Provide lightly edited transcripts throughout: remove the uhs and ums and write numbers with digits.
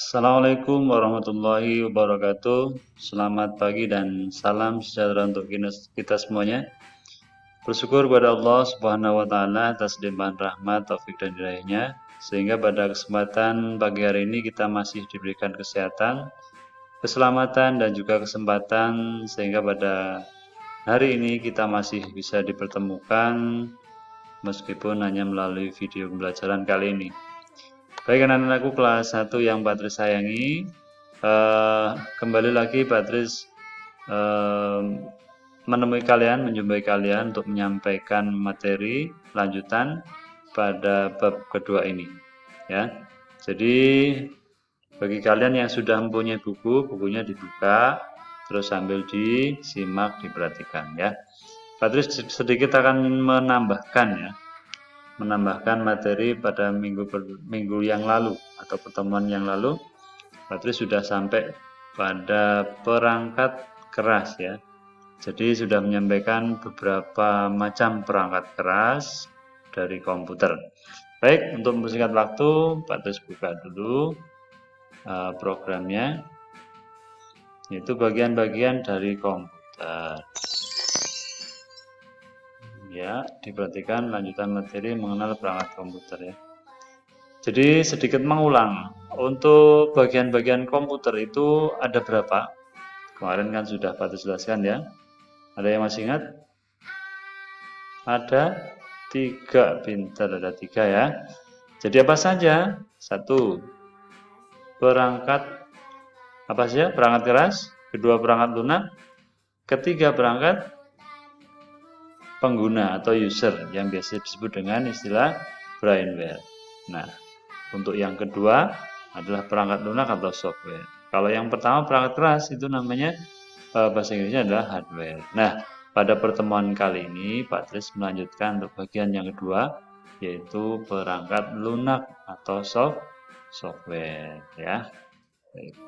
Assalamualaikum warahmatullahi wabarakatuh. Selamat pagi dan salam sejahtera untuk kita semuanya. Bersyukur kepada Allah Subhanahu wa taala atas limpahan rahmat, taufik dan hidayahnya sehingga pada kesempatan pagi hari ini kita masih diberikan kesehatan, keselamatan dan juga kesempatan sehingga pada hari ini kita masih bisa dipertemukan meskipun hanya melalui video pembelajaran kali ini. Baik anak-anakku kelas 1 yang Patris sayangi, kembali lagi Patris menjumpai kalian untuk menyampaikan materi lanjutan pada bab kedua ini. Ya, jadi bagi kalian yang sudah mempunyai buku, bukunya dibuka, terus sambil disimak, diperhatikan ya. Patris sedikit akan menambahkan materi pada minggu yang lalu atau pertemuan yang lalu. Patris sudah sampai pada perangkat keras ya. Jadi sudah menyampaikan beberapa macam perangkat keras dari komputer. Baik, untuk mempersingkat waktu, Patris buka dulu programnya. Itu bagian-bagian dari komputer. Ya, diperhatikan lanjutan materi mengenal perangkat komputer ya. Jadi sedikit mengulang, untuk bagian-bagian komputer itu ada berapa? Kemarin kan sudah Patris jelaskan ya. Ada yang masih ingat? Ada 3, pintar, ada 3 ya. Jadi apa saja? 1, perangkat apa saja? Perangkat keras. 2, perangkat lunak. 3, perangkat pengguna atau user yang biasa disebut dengan istilah brainware. Nah, untuk yang kedua adalah perangkat lunak atau software. Kalau yang pertama perangkat keras itu namanya bahasa Inggrisnya adalah hardware. Nah, pada pertemuan kali ini Pak Tris melanjutkan untuk bagian yang kedua yaitu perangkat lunak atau software ya.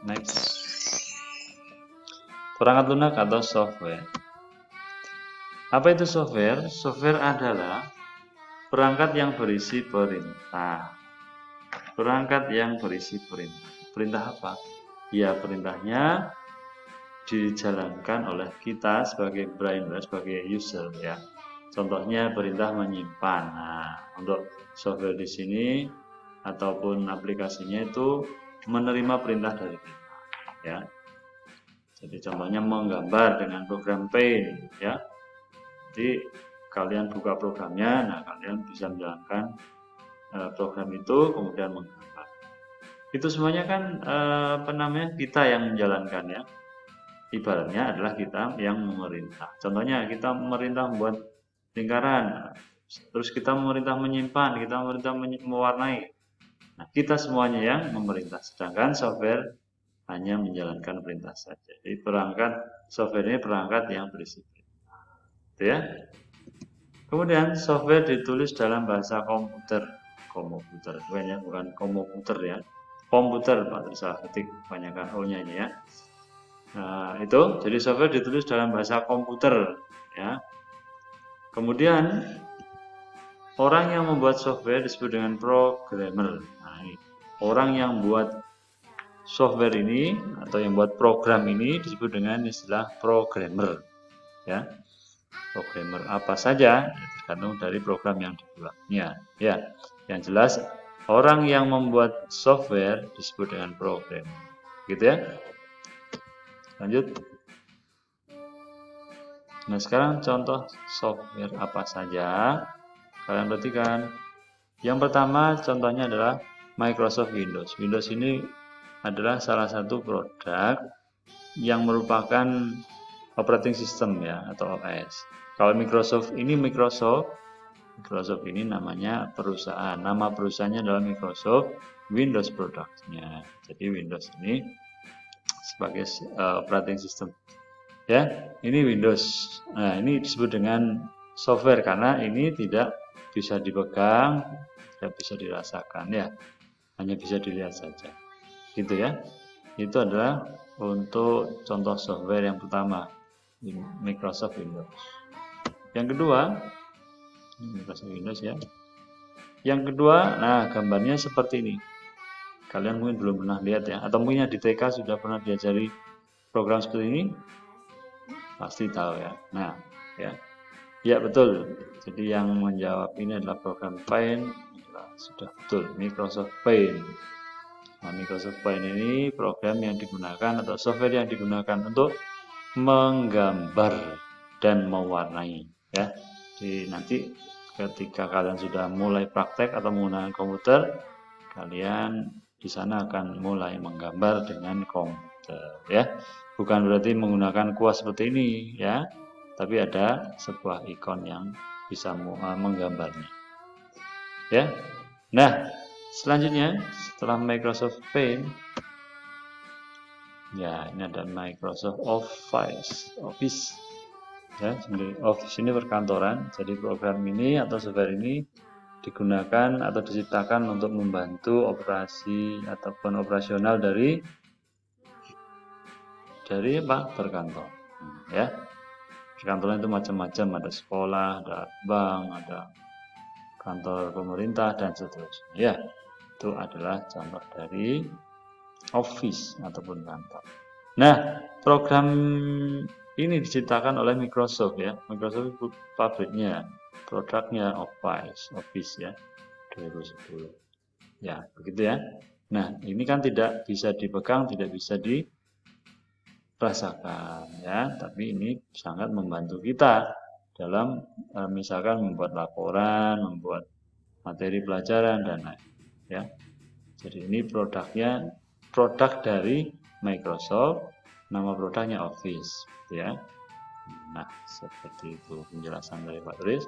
Next. Perangkat lunak atau software. Apa itu software? Software adalah perangkat yang berisi perintah. Perangkat yang berisi perintah. Perintah apa? Ya, perintahnya dijalankan oleh kita sebagai brainware, sebagai user ya. Contohnya perintah menyimpan. Nah, untuk software di sini ataupun aplikasinya itu menerima perintah dari kita ya. Jadi contohnya menggambar dengan program Paint ya. Jadi kalian buka programnya, nah kalian bisa menjalankan program itu kemudian menggambar. Itu semuanya kan kita yang menjalankan ya. Ibaratnya adalah kita yang memerintah. Contohnya kita memerintah membuat lingkaran, terus kita memerintah menyimpan, kita memerintah mewarnai. Nah, kita semuanya yang memerintah, sedangkan software hanya menjalankan perintah saja. Jadi perangkat software ini perangkat yang berisi perintah. Itu ya. Kemudian software ditulis dalam bahasa komputer. Komputer, bukan komputer ya. Komputer, Pak, salah ketik, kebanyakan O-nya ini ya. Nah, itu jadi software ditulis dalam bahasa komputer ya. Kemudian orang yang membuat software disebut dengan programmer. Nah, ini orang yang buat software ini atau yang buat program ini disebut dengan istilah programmer ya. Programmer apa saja tergantung dari program yang dibuatnya ya. Yang jelas orang yang membuat software disebut dengan programmer gitu ya. Lanjut. Nah, sekarang contoh software apa saja kalian perhatikan. Yang pertama contohnya adalah Microsoft Windows. Windows ini adalah salah satu produk yang merupakan operating system ya atau OS. Kalau Microsoft ini namanya perusahaan. Nama perusahaannya adalah Microsoft Windows Products-nya. Jadi Windows ini sebagai operating system. Ya, ini Windows. Nah, ini disebut dengan software karena ini tidak bisa dipegang, tidak bisa dirasakan ya. Hanya bisa dilihat saja. Gitu ya. Itu adalah untuk contoh software yang pertama, Microsoft Windows. Yang kedua, Microsoft Windows ya. Yang kedua, nah gambarnya seperti ini. Kalian mungkin belum pernah lihat ya, atau mungkin di TK sudah pernah diajari program seperti ini, pasti tahu ya. Nah, ya betul. Jadi yang menjawab ini adalah program Paint, sudah betul, Microsoft Paint. Nah, Microsoft Paint ini program yang digunakan atau software yang digunakan untuk menggambar dan mewarnai ya. Jadi nanti ketika kalian sudah mulai praktek atau menggunakan komputer, kalian di sana akan mulai menggambar dengan komputer ya. Bukan berarti menggunakan kuas seperti ini ya, tapi ada sebuah ikon yang bisa menggambarnya ya. Nah, selanjutnya setelah Microsoft Paint, ya ini ada Microsoft Office ya. Office ini perkantoran, jadi program ini atau software ini digunakan atau diciptakan untuk membantu operasi ataupun operasional dari perkantor ya. Perkantoran itu macam-macam, ada sekolah, ada bank, ada kantor pemerintah dan seterusnya ya. Itu adalah contoh dari office ataupun kantor. Nah, program ini diciptakan oleh Microsoft ya. Microsoft itu pabriknya, produknya Office ya, 2010. Ya, begitu ya. Nah, ini kan tidak bisa dipegang, tidak bisa dirasakan ya, tapi ini sangat membantu kita dalam misalkan membuat laporan, membuat materi pelajaran dan lain ya. Jadi ini produk dari Microsoft, nama produknya Office ya. Nah, seperti itu penjelasan dari Pak Turis.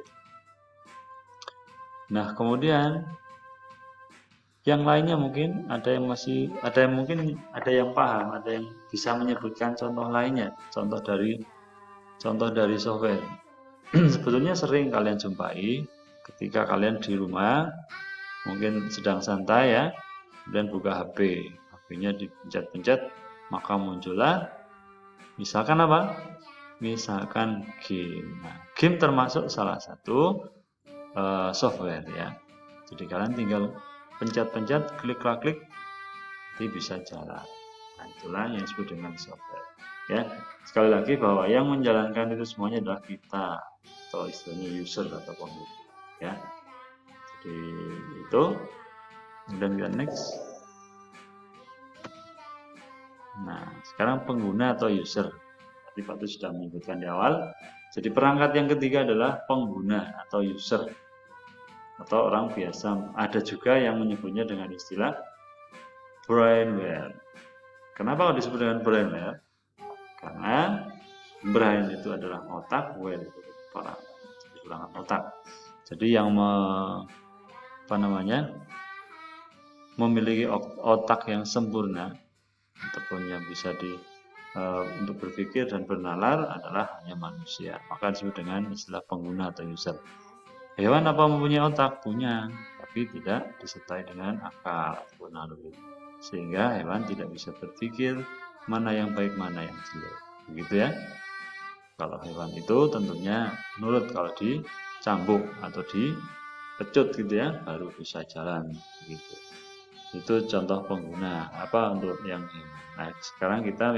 Nah, kemudian yang lainnya mungkin ada yang paham, ada yang bisa menyebutkan contoh lainnya, contoh dari software. Sebetulnya sering kalian jumpai ketika kalian di rumah mungkin sedang santai ya, kemudian buka HP-nya dipencet-pencet, maka muncullah misalkan apa? Misalkan game. Nah, game termasuk salah satu software ya. Jadi kalian tinggal pencet-pencet, klik-klik, nanti bisa jalan. Nah, itulah yang disebut dengan software. Ya, sekali lagi bahwa yang menjalankan itu semuanya adalah kita atau istilahnya user atau pengguna. Ya, jadi itu. Kemudian kita next. Nah, sekarang pengguna atau user. Tadi Pak itu sudah menyebutkan di awal. Jadi perangkat yang ketiga adalah pengguna atau user. Atau orang biasa, ada juga yang menyebutnya dengan istilah brainware. Kenapa disebut dengan brainware? Karena brain itu adalah otak, ware itu perangkat otak. Jadi yang memiliki otak yang sempurna ataupun yang bisa untuk berpikir dan bernalar adalah hanya manusia. Maka disebut dengan istilah pengguna atau user. Hewan apa mempunyai otak? Punya, tapi tidak disertai dengan akal atau naluri. Sehingga hewan tidak bisa berpikir mana yang baik, mana yang jelek. Begitu ya. Kalau hewan itu tentunya nurut kalau dicambuk atau dipecut gitu ya, baru bisa jalan begitu. Itu contoh pengguna. Apa untuk yang hewan? Nah, sekarang kita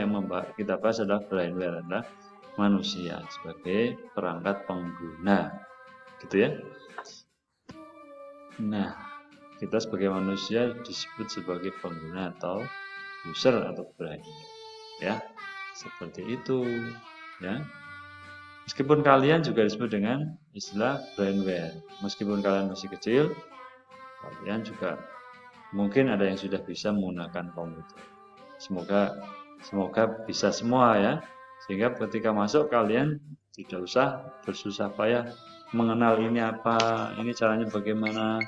bahas adalah brainware, adalah manusia sebagai perangkat pengguna. Gitu ya. Nah, kita sebagai manusia disebut sebagai pengguna atau user atau brainware. Ya, seperti itu. Ya. Meskipun kalian juga disebut dengan istilah brainware. Meskipun kalian masih kecil, kalian juga mungkin ada yang sudah bisa menggunakan komputer. Semoga bisa semua ya. Sehingga ketika masuk kalian tidak usah bersusah payah mengenal ini apa, ini caranya bagaimana,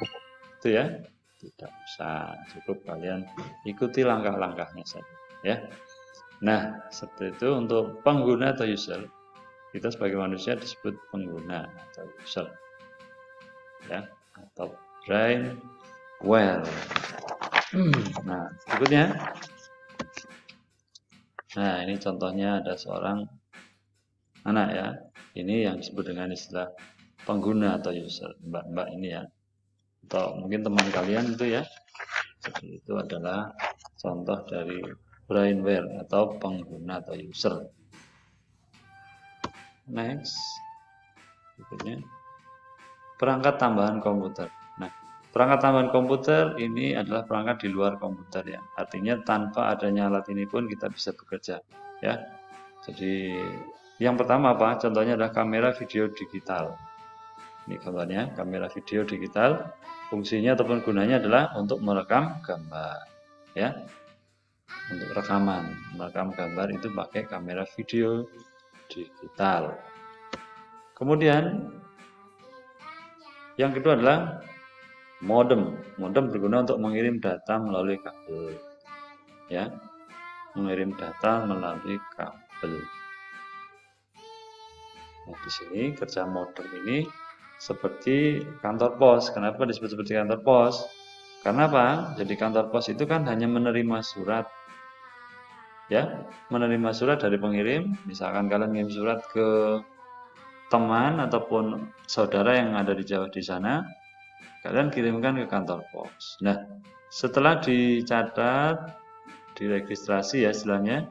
itu ya. Tidak usah, cukup kalian ikuti langkah-langkahnya saja ya. Nah, seperti itu untuk pengguna atau user. Kita sebagai manusia disebut pengguna atau user ya, atau brainware. Nah, berikutnya. Nah, ini contohnya ada seorang anak ya. Ini yang disebut dengan istilah pengguna atau user, mbak-mbak ini ya. Atau mungkin teman kalian itu ya. Jadi itu adalah contoh dari brainware atau pengguna atau user. Next, berikutnya perangkat tambahan komputer. Nah, perangkat tambahan komputer ini adalah perangkat di luar komputer ya. Artinya tanpa adanya alat ini pun kita bisa bekerja ya. Jadi yang pertama apa? Contohnya adalah kamera video digital. Ini gambarnya, kamera video digital. Fungsinya ataupun gunanya adalah untuk merekam gambar ya. Untuk rekaman, merekam gambar itu pakai kamera video digital. Kemudian yang kedua adalah modem. Modem berguna untuk mengirim data melalui kabel. Ya, mengirim data melalui kabel. Nah, di sini kerja modem ini seperti kantor pos. Kenapa disebut seperti kantor pos? Karena apa? Jadi kantor pos itu kan hanya menerima surat. Ya, menerima surat dari pengirim. Misalkan kalian ngirim surat ke teman ataupun saudara yang ada di Jawa di sana, kalian kirimkan ke kantor pos. Nah, setelah dicatat, diregistrasi ya istilahnya,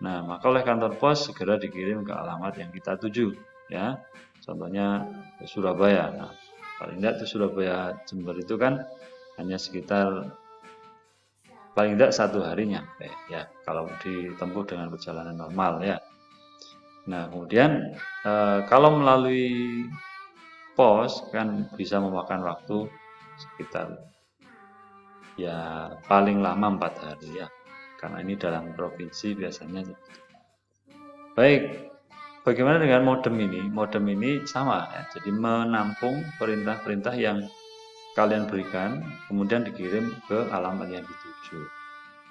nah maka oleh kantor pos segera dikirim ke alamat yang kita tuju, ya. Contohnya ke Surabaya. Nah, paling tidak ke Surabaya Jember itu kan hanya sekitar paling tidak 1 hari nyampe, ya. Kalau ditempuh dengan perjalanan normal, ya. Nah, kemudian kalau melalui pos kan bisa memakan waktu sekitar ya paling lama 4 hari ya, karena ini dalam provinsi biasanya. Baik, bagaimana dengan modem ini? Modem ini sama ya, jadi menampung perintah-perintah yang kalian berikan kemudian dikirim ke alamat yang dituju.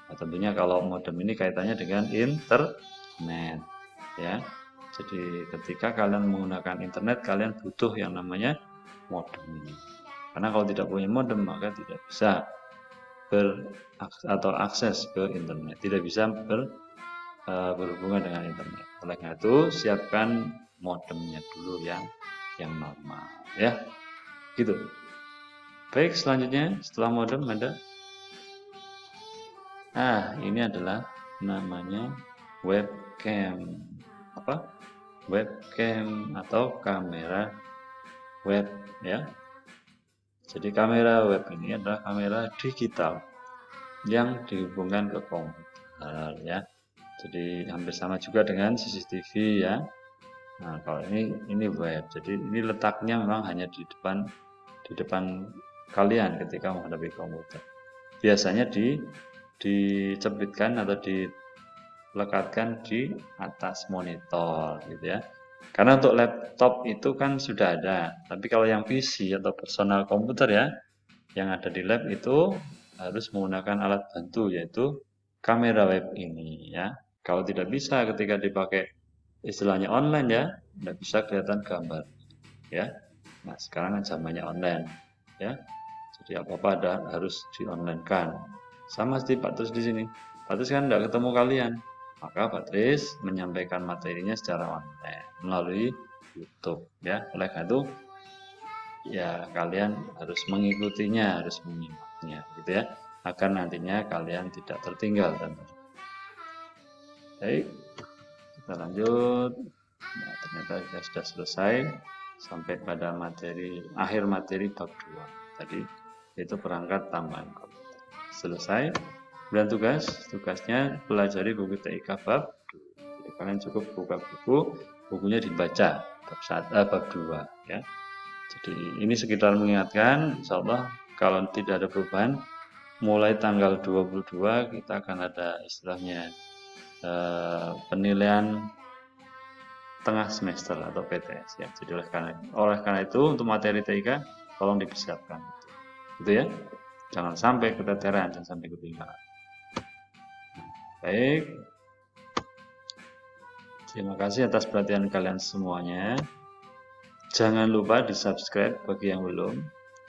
Nah, tentunya kalau modem ini kaitannya dengan internet ya. Jadi ketika kalian menggunakan internet, kalian butuh yang namanya modem ini. Karena kalau tidak punya modem maka tidak bisa akses ke internet, tidak bisa berhubungan dengan internet. Oleh karena itu siapkan modemnya dulu yang normal ya. Gitu. Baik, selanjutnya setelah modem ada ini adalah namanya webcam. Apa? Webcam atau kamera web ya. Jadi kamera web ini adalah kamera digital yang dihubungkan ke komputer ya. Jadi hampir sama juga dengan CCTV ya. Nah, kalau ini web. Jadi ini letaknya memang hanya di depan kalian ketika menghadapi komputer. Biasanya dicepitkan atau dilekatkan di atas monitor gitu ya. Karena untuk laptop itu kan sudah ada, tapi kalau yang PC atau personal komputer ya, yang ada di lab itu harus menggunakan alat bantu yaitu kamera web ini ya. Kalau tidak bisa ketika dipakai istilahnya online ya, tidak bisa kelihatan gambar ya. Nah sekarang kan zamannya online ya, jadi apa-apa harus di online kan. Sama seperti Pak Tris di sini. Pak Tris kan tidak ketemu kalian, maka Pak Tris menyampaikan materinya secara online melalui YouTube ya. Oleh karena itu ya kalian harus mengikutinya, harus menyimaknya gitu ya, agar nantinya kalian tidak tertinggal. Baik, kita lanjut. Nah, ternyata kita sudah selesai sampai pada akhir materi bab 2 tadi, yaitu perangkat tambahan komputer. Selesai. Dan tugasnya pelajari buku TIK bab 2. Jadi kalian cukup buka bukunya dibaca bab 2 ya. Jadi ini sekitar mengingatkan, insya Allah kalau tidak ada perubahan, mulai tanggal 22 kita akan ada istilahnya penilaian tengah semester atau PTS ya. Jadi oleh karena itu untuk materi TIK tolong dipersiapkan gitu ya. Jangan sampai keteteran, jangan sampai ketinggalan. Baik. Terima kasih atas perhatian kalian semuanya. Jangan lupa di subscribe bagi yang belum,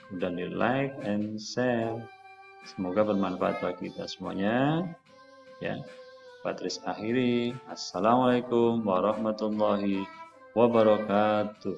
kemudian di like and share. Semoga bermanfaat bagi kita semuanya. Ya, Patris akhiri. Assalamualaikum warahmatullahi wabarakatuh.